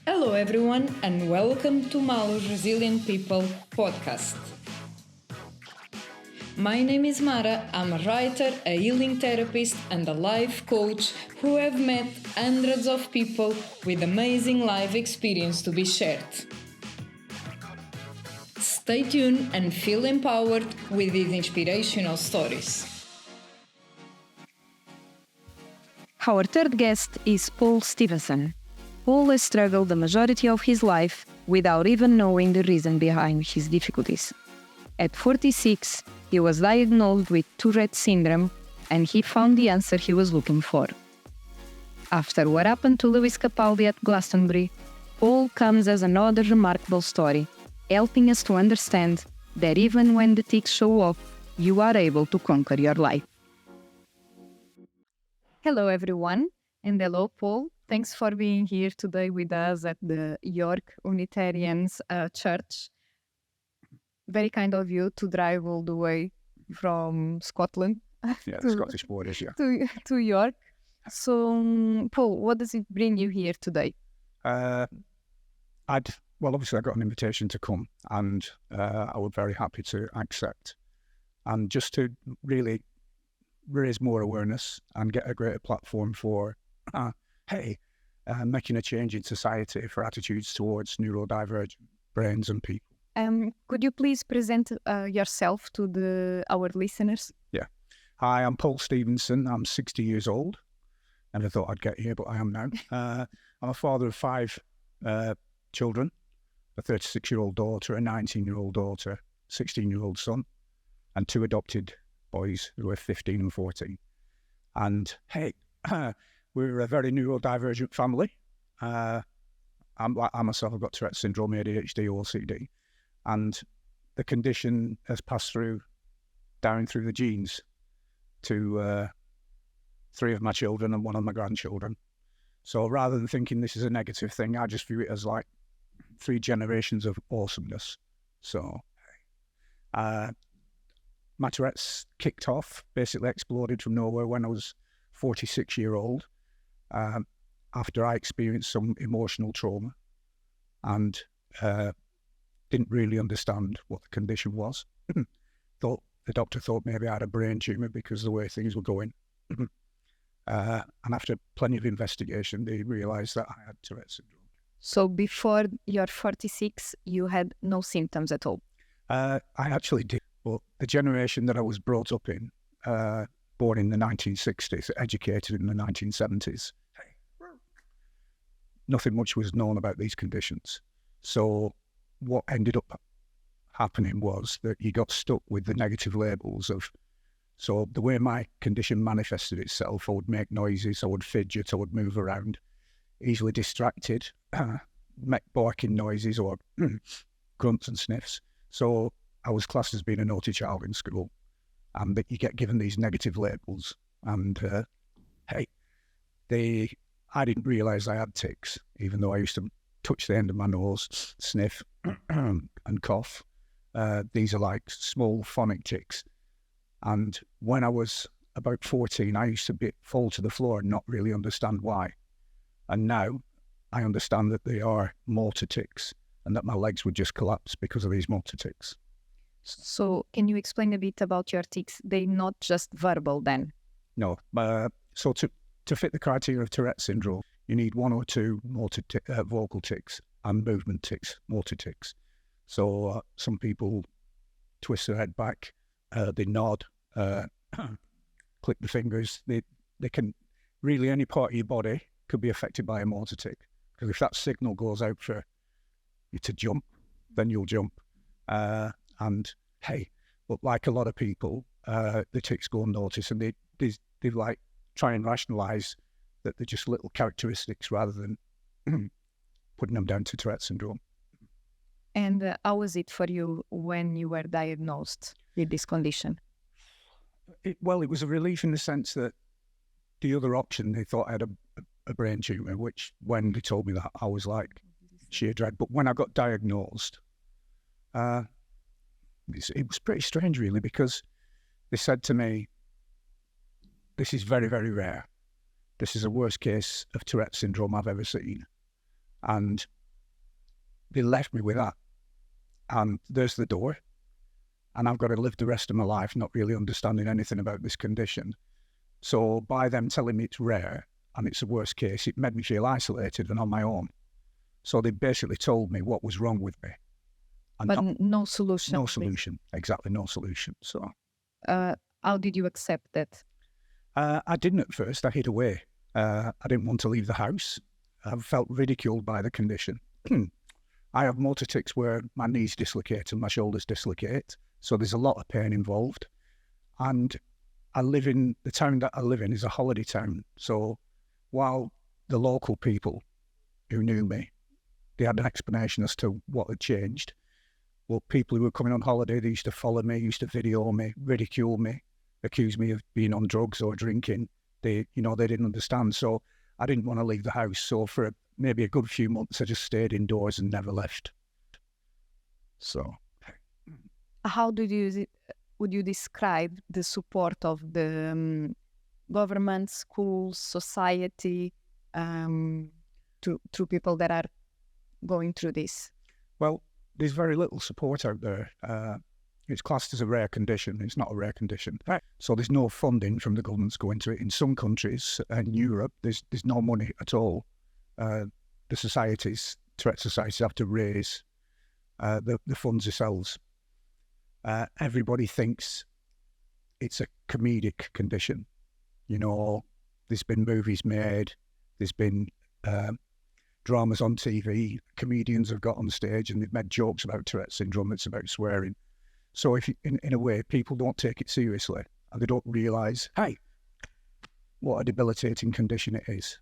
Hello, everyone, and welcome to Malo's Resilient People podcast. My name is Mara. I'm a writer, a healing therapist, and a life coach who have met hundreds of people with amazing life experience to be shared. Stay tuned and feel empowered with these inspirational stories. Our third guest is Paul Stevenson. Paul has struggled the majority of his life without even knowing the reason behind his difficulties. At 46, he was diagnosed with Tourette Syndrome, and he found the answer he was looking for. After what happened to Lewis Capaldi at Glastonbury, Paul comes as another remarkable story, helping us to understand that even when the tics show up, you are able to conquer your life. Hello, everyone, and hello, Paul. Thanks for being here today with us at the York Unitarians Church. Very kind of you to drive all the way from Scotland. The Scottish borders, yeah. To York. So, Paul, what does it bring you here today? Obviously I got an invitation to come, and I was very happy to accept. And just to really raise more awareness and get a greater platform for making a change in society for attitudes towards neurodivergent brains and people. Could you please present yourself to our listeners? Yeah. Hi, I'm Paul Stevenson. I'm 60 years old. Never thought I'd get here, but I am now. I'm a father of 5 children, a 36-year-old daughter, a 19-year-old daughter, 16-year-old son, and 2 adopted boys who are 15 and 14. And we're a very neurodivergent family. I myself have got Tourette Syndrome, ADHD, OCD, and the condition has passed down through the genes to 3 of my children and 1 of my grandchildren. So rather than thinking this is a negative thing, I just view it as like 3 generations of awesomeness. So my Tourette's kicked off, basically exploded from nowhere when I was 46-year-old. After I experienced some emotional trauma and didn't really understand what the condition was. The doctor thought maybe I had a brain tumour because of the way things were going. And after plenty of investigation, they realised that I had Tourette syndrome. So before you're 46, you had no symptoms at all? I actually did, but the generation that I was brought up in, born in the 1960s, educated in the 1970s, nothing much was known about these conditions. So what ended up happening was that you got stuck with the negative labels of, so the way my condition manifested itself, I would make noises, I would fidget, I would move around, easily distracted, make barking noises or grunts and sniffs. So I was classed as being a naughty child in school, and that you get given these negative labels. And I didn't realise I had tics, even though I used to touch the end of my nose, sniff and cough. These are like small phonic tics. And when I was about 14, I used to fall to the floor and not really understand why. And now I understand that they are motor tics and that my legs would just collapse because of these motor tics. So can you explain a bit about your tics? They're not just verbal then? No. So to fit the criteria of Tourette syndrome, you need 1 or 2 vocal tics and movement tics, motor tics. So some people twist their head back, they nod, click the fingers. They can really, any part of your body could be affected by a motor tic. Because if that signal goes out for you to jump, then you'll jump. But like a lot of people, the tics go unnoticed, and they like try and rationalise that they're just little characteristics rather than putting them down to Tourette syndrome. And how was it for you when you were diagnosed with this condition? It was a relief in the sense that the other option, they thought I had a brain tumour, which when they told me that, I was like sheer dread. But when I got diagnosed, it was pretty strange really, because they said to me, this is very, very rare. This is the worst case of Tourette syndrome I've ever seen. And they left me with that. And there's the door. And I've got to live the rest of my life not really understanding anything about this condition. So by them telling me it's rare and it's the worst case, it made me feel isolated and on my own. So they basically told me what was wrong with me. And But no solution. no solution. Exactly, no solution. So how did you accept that? I didn't at first. I hid away. I didn't want to leave the house. I felt ridiculed by the condition. I have motor tics where my knees dislocate and my shoulders dislocate. So there's a lot of pain involved. And the town that I live in is a holiday town. So while the local people who knew me, they had an explanation as to what had changed. Well, people who were coming on holiday, they used to follow me, used to video me, ridicule me, accuse me of being on drugs or drinking. They didn't understand. So I didn't want to leave the house. So for maybe a good few months, I just stayed indoors and never left. So, How would you describe the support of the government, schools, society to people that are going through this? Well, there's very little support out there. It's classed as a rare condition. It's not a rare condition. Right. So there's no funding from the governments going to it. In some countries, in Europe, there's no money at all. The societies, Tourette societies, have to raise the funds themselves. Everybody thinks it's a comedic condition. There's been movies made, there's been dramas on TV, comedians have got on stage and they've made jokes about Tourette syndrome, it's about swearing. So if in a way, people don't take it seriously and they don't realise, hey, what a debilitating condition it is.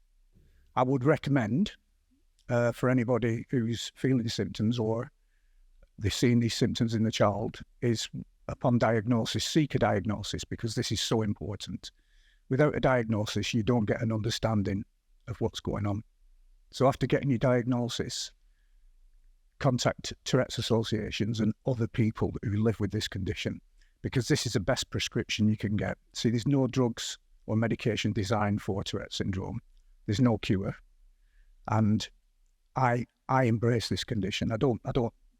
I would recommend for anybody who's feeling symptoms or they've seen these symptoms in the child is upon diagnosis, seek a diagnosis because this is so important. Without a diagnosis, you don't get an understanding of what's going on. So after getting your diagnosis, contact Tourette's associations and other people who live with this condition because this is the best prescription you can get. See, there's no drugs or medication designed for Tourette syndrome. There's no cure. And I embrace this condition. I don't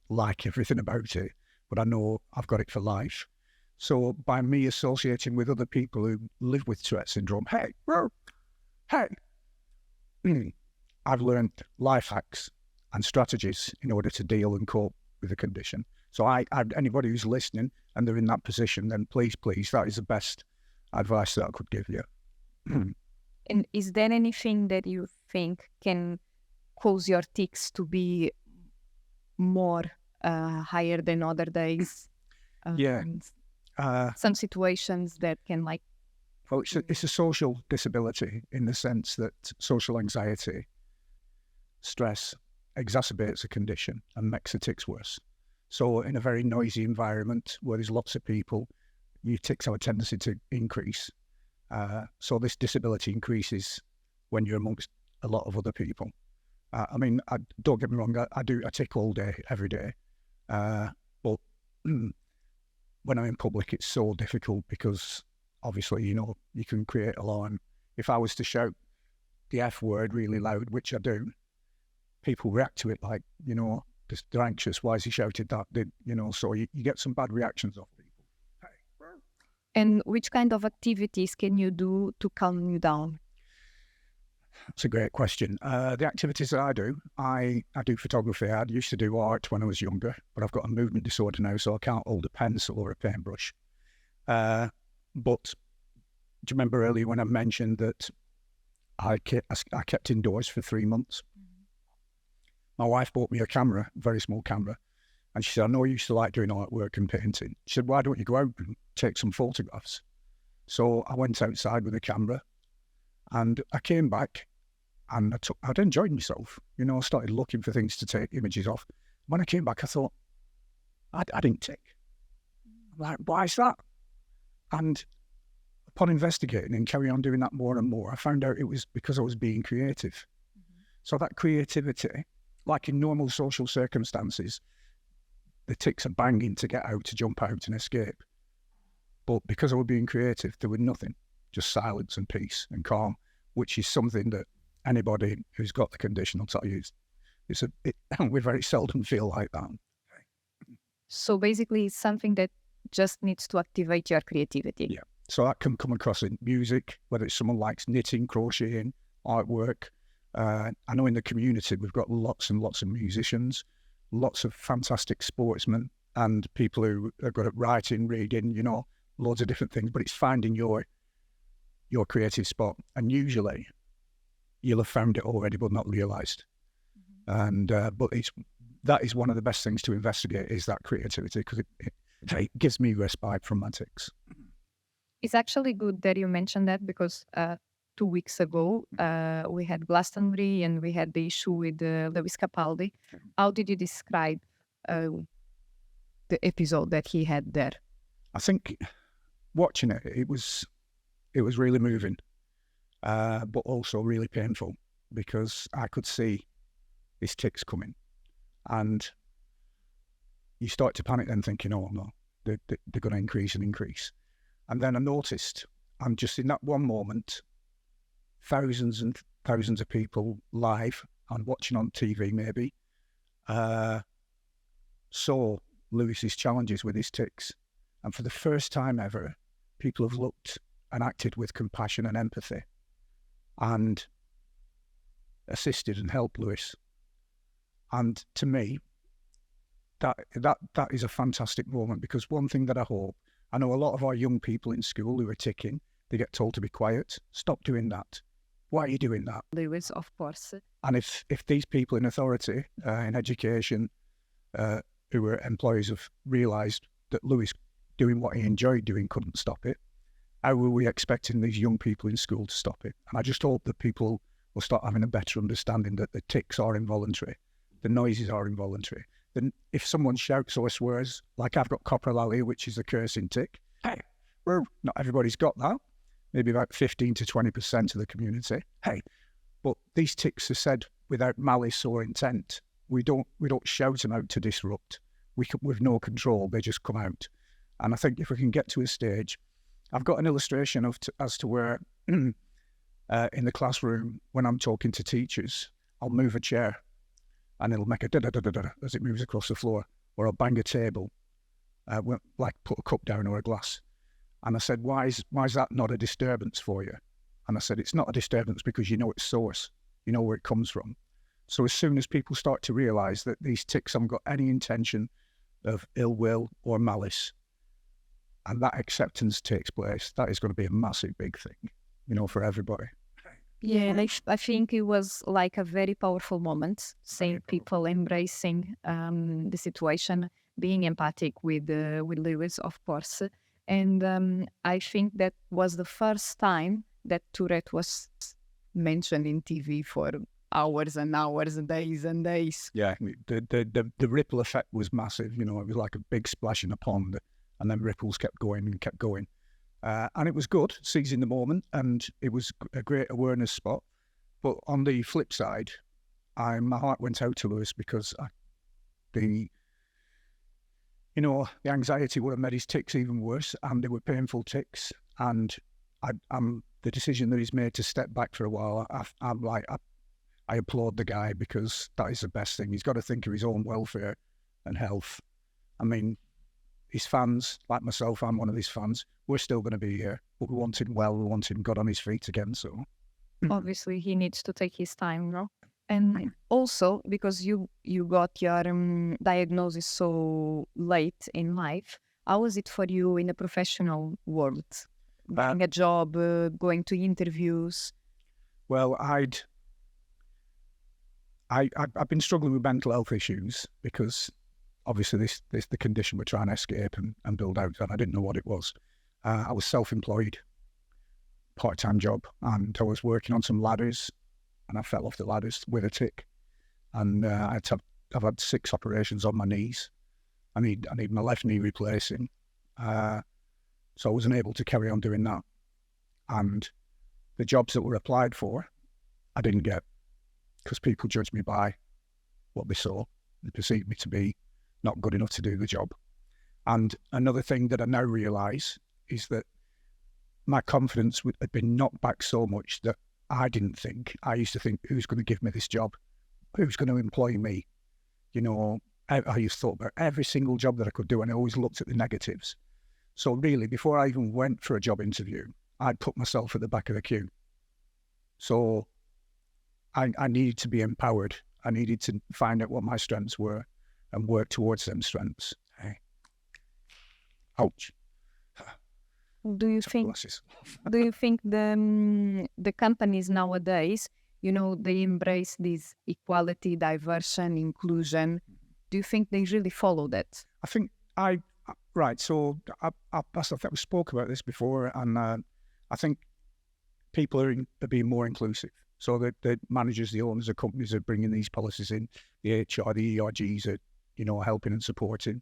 like everything about it, but I know I've got it for life. So by me associating with other people who live with Tourette syndrome, I've learned life hacks and strategies in order to deal and cope with the condition. So anybody who's listening and they're in that position, then please, that is the best advice that I could give you. And is there anything that you think can cause your tics to be more higher than other days? Some situations that can Well, it's a social disability in the sense that social anxiety, stress exacerbates a condition and makes the tics worse. So in a very noisy environment where there's lots of people, your tics have a tendency to increase. So this disability increases when you're amongst a lot of other people. Don't get me wrong, I tic all day, every day. But when I'm in public, it's so difficult because obviously, you can create alarm. If I was to shout the F word really loud, which I do, people react to it like, they're anxious. Why has he shouted that? So you get some bad reactions off people. And which kind of activities can you do to calm you down? That's a great question. The activities that I do photography. I used to do art when I was younger, but I've got a movement disorder now, so I can't hold a pencil or a paintbrush. But do you remember earlier when I mentioned that I kept indoors for 3 months? My wife bought me a camera, a very small camera, and she said, I know you used to like doing artwork and painting. She said, why don't you go out and take some photographs? So I went outside with a camera and I came back and I'd enjoyed myself. I started looking for things to take images of. When I came back, I thought, I didn't tic. I'm like, why is that? And upon investigating and carrying on doing that more and more, I found out it was because I was being creative. So that creativity, like in normal social circumstances, the tics are banging to get out, to jump out and escape. But because I was being creative, there was nothing, just silence and peace and calm, which is something that anybody who's got the condition will tell you we very seldom feel like that. So basically, it's something that just needs to activate your creativity. Yeah. So that can come across in music, whether it's someone likes knitting, crocheting, artwork. I know in the community we've got lots and lots of musicians, lots of fantastic sportsmen, and people who are good at writing, reading, loads of different things. But it's finding your creative spot, and usually you'll have found it already but not realised. And but that is one of the best things to investigate, is that creativity, because it gives me respite from my tics. It's actually good that you mentioned that, because 2 weeks ago we had Glastonbury and we had the issue with Lewis Capaldi. How did you describe the episode that he had there? I think watching it was really moving, but also really painful, because I could see his tics coming, and you start to panic then, thinking, oh no, they're going to increase and increase. And then I noticed, and just in that one moment, thousands and thousands of people live and watching on TV maybe saw Lewis's challenges with his tics. And for the first time ever, people have looked and acted with compassion and empathy and assisted and helped Lewis. And to me, that is a fantastic moment, because one thing that I know a lot of our young people in school who are ticking, they get told to be quiet. Stop doing that. Why are you doing that? Lewis, of course. And if these people in authority, in education, who were employees, have realised that Lewis doing what he enjoyed doing couldn't stop it, how were we expecting these young people in school to stop it? And I just hope that people will start having a better understanding that the tics are involuntary, the noises are involuntary. Then if someone shouts or swears, like I've got coprolalia, which is a cursing tic, hey, well, not everybody's got that. Maybe about 15 to 20% of the community. Hey, but these tics are said without malice or intent. We don't shout them out to disrupt. With no control, they just come out. And I think if we can get to a stage, I've got an illustration as to where in the classroom, when I'm talking to teachers, I'll move a chair and it'll make a da-da-da-da-da as it moves across the floor, or I'll bang a table, like put a cup down or a glass. And I said, why is that not a disturbance for you? And I said, it's not a disturbance because you know its source, you know where it comes from. So as soon as people start to realise that these tics haven't got any intention of ill will or malice, and that acceptance takes place, that is going to be a massive big thing, for everybody. Yeah, I think it was like a very powerful moment, seeing people embracing the situation, being empathic with Lewis, of course. And I think that was the first time that Tourette was mentioned in TV for hours and hours and days and days. Yeah, the ripple effect was massive. It was like a big splash in a pond, and then ripples kept going and kept going. And it was good, seizing the moment, and it was a great awareness spot. But on the flip side, my heart went out to Lewis, because the anxiety would have made his tics even worse, and they were painful tics. And the decision that he's made to step back for a while, I applaud the guy, because that is the best thing. He's got to think of his own welfare and health. I mean, his fans, like myself, I'm one of his fans, we're still going to be here, but we want him well, we want him good on his feet again. So obviously he needs to take his time, no? And also, because you got your diagnosis so late in life, how was it for you in the professional world? Getting a job, going to interviews? Well, I've been struggling with mental health issues, because obviously this the condition we're trying to escape and build out, and I didn't know what it was. I was self-employed, part-time job, and I was working on some ladders, and I fell off the ladders with a tic, and I've had 6 operations on my knees. I need my left knee replacing, so I wasn't able to carry on doing that. And the jobs that were applied for, I didn't get, because people judged me by what they saw. They perceived me to be not good enough to do the job. And another thing that I now realise is that my confidence had been knocked back so much that I used to think, who's going to give me this job? who's going to employ me? You know, I used to thought about every single job that I could do, and I always looked at the negatives. So really, before I even went for a job interview, I'd put myself at the back of the queue. So I needed to be empowered. I needed to find out what my strengths were and work towards them strengths. Hey. Ouch. Do you think the companies nowadays, you know, they embrace this equality, diversion, inclusion? Do you think they really follow that? I think right. So I think we spoke about this before, and I think people are being more inclusive. So the managers, the owners of companies are bringing these policies in. The HR, the ERGs are, you know, helping and supporting.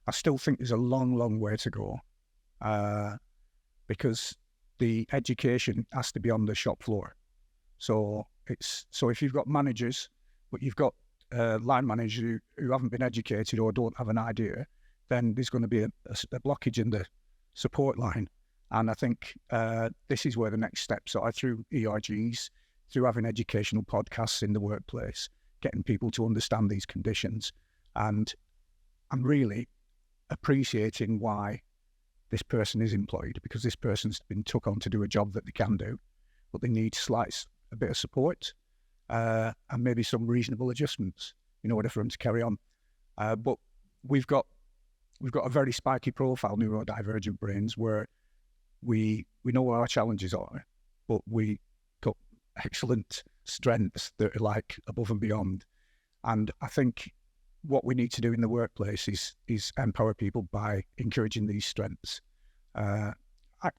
I still think there's a long, long way to go, because the education has to be on the shop floor. So if you've got managers, but you've got line managers who haven't been educated or don't have an idea, then there's going to be a blockage in the support line. And I think this is where the next steps are, through ERGs, through having educational podcasts in the workplace, getting people to understand these conditions. And I'm really appreciating why this person is employed, because this person's been took on to do a job that they can do, but they need a bit of support and maybe some reasonable adjustments in order for them to carry on. But we've got a very spiky profile, neurodivergent brains, where we know what our challenges are, but we got excellent strengths that are like above and beyond. And I think what we need to do in the workplace is empower people by encouraging these strengths,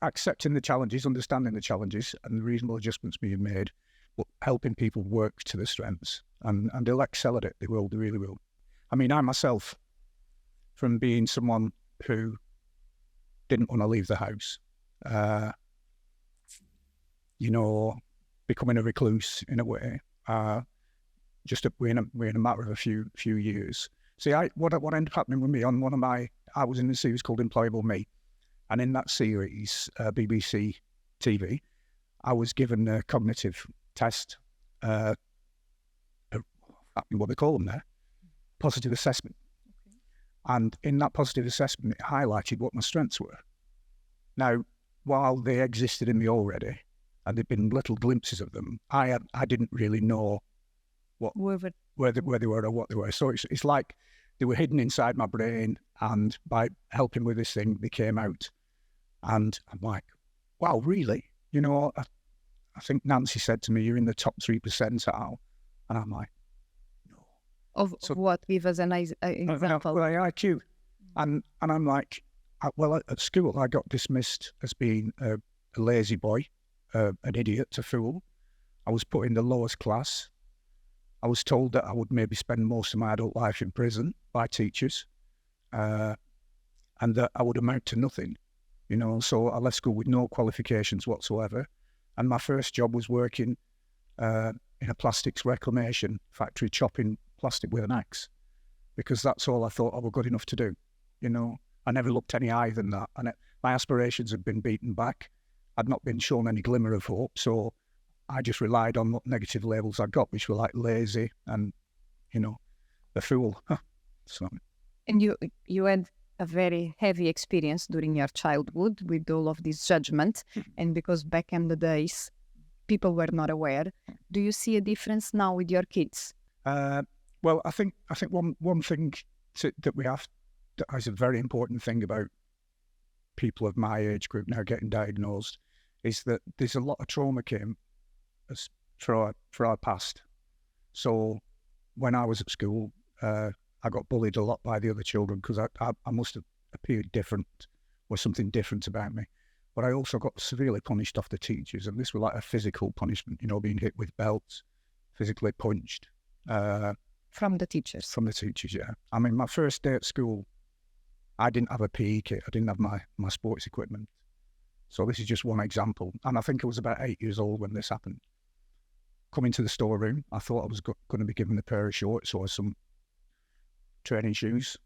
accepting the challenges, understanding the challenges, and the reasonable adjustments being made, but helping people work to the strengths. And they'll excel at it. They really will. I mean, I myself, from being someone who didn't want to leave the house, you know, becoming a recluse in a way, we're in a matter of a few years. See, what ended up happening with me on I was in a series called Employable Me, and in that series, BBC TV, I was given a cognitive test, what they call them there, positive assessment. Okay. And in that positive assessment, it highlighted what my strengths were. Now, while they existed in me already, and there'd been little glimpses of them, I didn't really know where they were or what they were. So it's like they were hidden inside my brain, and by helping with this thing, they came out. And I'm like, wow, really? You know, I think Nancy said to me, you're in the top 3 percentile. And I'm like, no. Of what? Give us an example. Well, IQ. And I'm like, at school, I got dismissed as being a lazy boy, an idiot, a fool. I was put in the lowest class. I was told that I would maybe spend most of my adult life in prison by teachers, and that I would amount to nothing, you know. So I left school with no qualifications whatsoever. And my first job was working in a plastics reclamation factory, chopping plastic with an axe, because that's all I thought I was good enough to do, you know. I never looked any higher than that. And my aspirations had been beaten back. I'd not been shown any glimmer of hope. So I just relied on what negative labels I got, which were like lazy and, you know, a fool. So. And you had a very heavy experience during your childhood with all of this judgment. And because back in the days, people were not aware. Do you see a difference now with your kids? Well, I think one thing that we have, that is a very important thing about people of my age group now getting diagnosed, is that there's a lot of trauma came for our past. So when I was at school, I got bullied a lot by the other children because I must have appeared different, or something different about me. But I also got severely punished off the teachers, and this was like a physical punishment, you know, being hit with belts, physically punched. From the teachers? From the teachers, yeah. I mean, my first day at school, I didn't have a PE kit. I didn't have my sports equipment. So this is just one example. And I think I was about 8 years old when this happened. Coming to the storeroom, I thought I was going to be given a pair of shorts or some training shoes,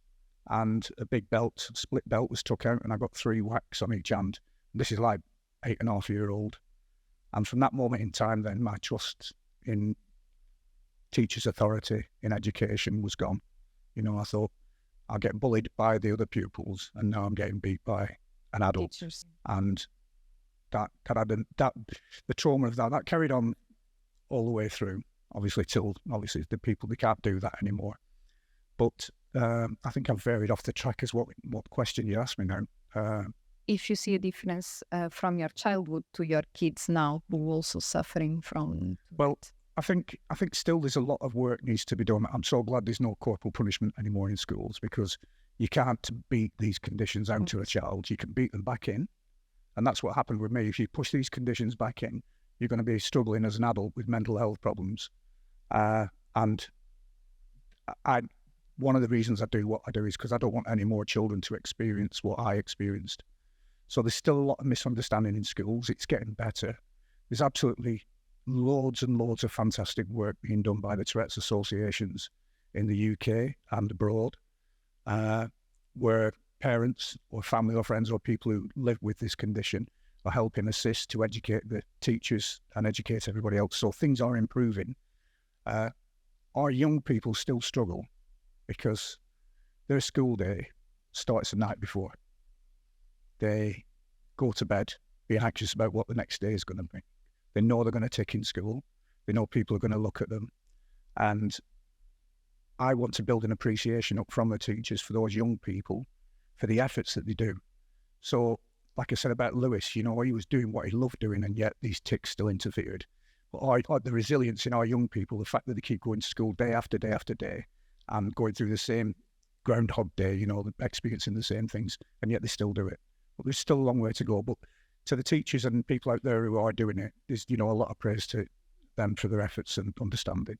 and a big belt, split belt, was took out, and I got 3 whacks on each hand. This is like 8.5-year-old. And from that moment in time, then my trust in teacher's authority in education was gone. You know, I thought I'll get bullied by the other pupils, and now I'm getting beat by an adult. Teachers. And the trauma of that carried on all the way through, obviously the people, they can't do that anymore. But I think I've varied off the track as what question you asked me now. If you see a difference from your childhood to your kids now who are also suffering from Well, I think still there's a lot of work needs to be done. I'm so glad there's no corporal punishment anymore in schools, because you can't beat these conditions out to a child. You can beat them back in. And that's what happened with me. If you push these conditions back in, you're going to be struggling as an adult with mental health problems. And one of the reasons I do what I do is because I don't want any more children to experience what I experienced. So there's still a lot of misunderstanding in schools. It's getting better. There's absolutely loads and loads of fantastic work being done by the Tourette's associations in the UK and abroad, where parents or family or friends or people who live with this condition are helping assist to educate the teachers and educate everybody else. So things are improving. Our young people still struggle because their school day starts the night before. They go to bed being anxious about what the next day is going to be. They know they're going to tick in school. They know people are going to look at them. And I want to build an appreciation up from the teachers for those young people, for the efforts that they do. So, like I said about Lewis, you know, he was doing what he loved doing, and yet these tics still interfered. But the resilience in our young people, the fact that they keep going to school day after day after day and going through the same Groundhog Day, you know, experiencing the same things, and yet they still do it. But there's still a long way to go. But to the teachers and people out there who are doing it, there's, you know, a lot of praise to them for their efforts and understanding.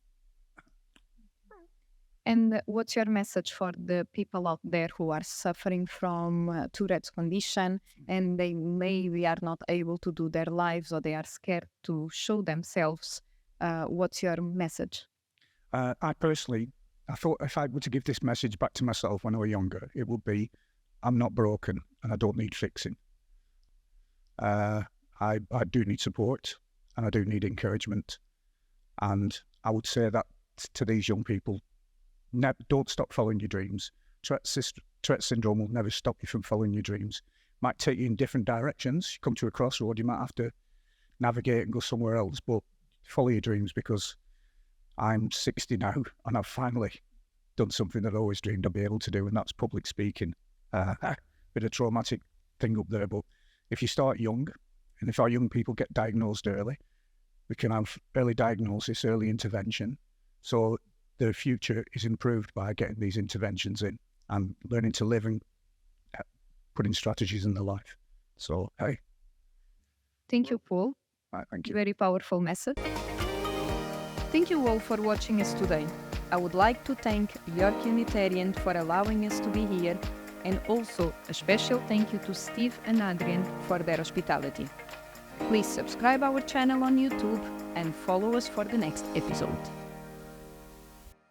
And what's your message for the people out there who are suffering from Tourette's condition and they maybe are not able to do their lives, or they are scared to show themselves? What's your message? I thought if I were to give this message back to myself when I was younger, it would be, I'm not broken and I don't need fixing. I do need support and I do need encouragement. And I would say that to these young people, don't stop following your dreams. Tourette Syndrome will never stop you from following your dreams. It might take you in different directions. You come to a crossroad, you might have to navigate and go somewhere else, but follow your dreams, because I'm 60 now and I've finally done something that I always dreamed I'd be able to do, and that's public speaking. Bit of traumatic thing up there, but if you start young, and if our young people get diagnosed early, we can have early diagnosis, early intervention. So their future is improved by getting these interventions in and learning to live and putting strategies in their life. So, hey. Thank you, Paul. Thank you. Very powerful message. Thank you all for watching us today. I would like to thank York Unitarian for allowing us to be here, and also a special thank you to Steve and Adrian for their hospitality. Please subscribe our channel on YouTube and follow us for the next episode.